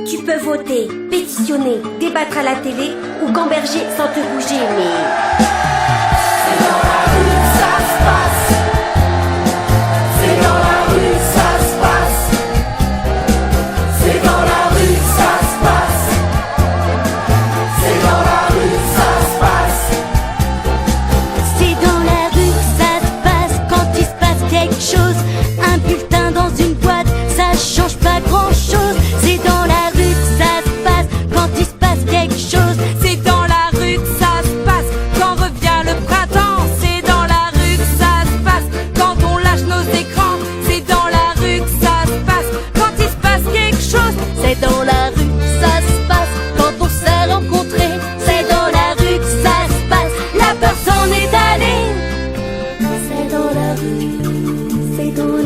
Tu peux voter, pétitionner, débattre à la télé ou gamberger sans te bouger, mais... C'est dans la rue que ça se passe. C'est dans la rue que ça se passe. C'est dans la rue que ça se passe. C'est dans la rue que ça se passe. C'est dans la rue que ça se passe quand il se passe quelque chose. Un bulletin dans une boîte, ça change pas grand chose. C'est dans la rue que ça se passe quand il se passe quelque chose. C'est dans la rue que ça se passe quand revient le printemps. C'est dans la rue que ça se passe quand on lâche nos écrans. C'est dans la rue que ça se passe quand il se passe quelque chose. C'est dans la rue que ça se passe quand on s'est rencontrés. C'est dans la rue que ça se passe, la peur s'en est allée. C'est dans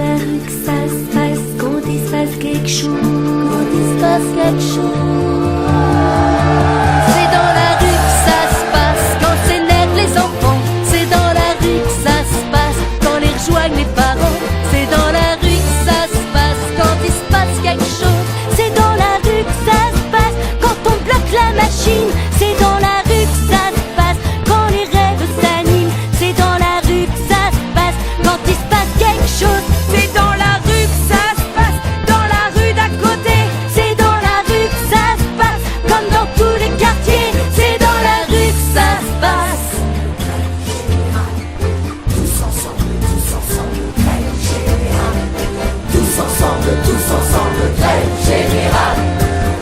la rue que ça se passe quand il se passe quelque chose. Quand il se passe quelque chose. C'est dans la rue que ça se passe quand s'énervent les enfants. C'est dans la rue que ça se passe quand les rejoignent les parents. C'est dans la rue que ça se passe quand il se passe quelque chose. C'est dans la rue que ça se passe quand on bloque la machine. C'est dans la rue que ça se passe quand les rêves s'animent. C'est dans la rue que ça se passe quand il se passe quelque chose. C'est dans la rue que ça se passe dans la rue d'à côté. C'est dans la rue que ça se passe comme dans tous les quartiers. C'est dans la rue que ça se passe. Tous ensemble, grève générale. Tous ensemble, grève générale.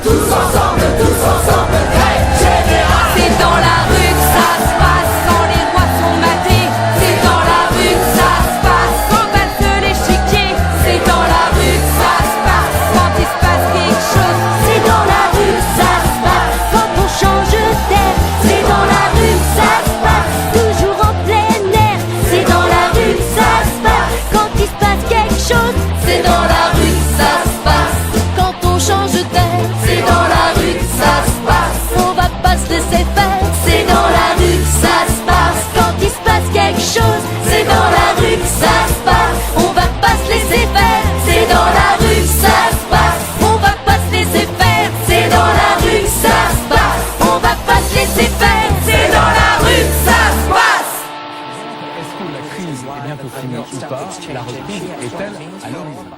Tous ensemble, grève générale. C'est dans la rue que ça se passe quand les rois sont matés. C'est dans la rue que ça se passe quand passe l'échiquier. C'est dans la rue que ça se passe quand il se passe quelque chose. C'est dans la rue que ça se passe quand on change d'air. C'est dans la rue que ça se passe toujours en plein air. C'est dans la rue que ça se passe quand il se passe quelque chose. C'est dans la rue que ça se passe. Quand on change d'air, C'est dans la rue que ça se passe. on va pas se laisser faire. C'est dans la rue que ça se passe. Quand il se passe quelque chose, C'est dans la rue que ça se passe. on va pas se laisser faire. C'est dans la rue que ça se passe. On va pas se laisser faire. C'est dans la rue que ça se passe. On va pas se laisser faire. C'est dans la rue que ça se passe. Est-ce que la crise est bientôt finie ou pas? La reprise est-elle à l'horizon?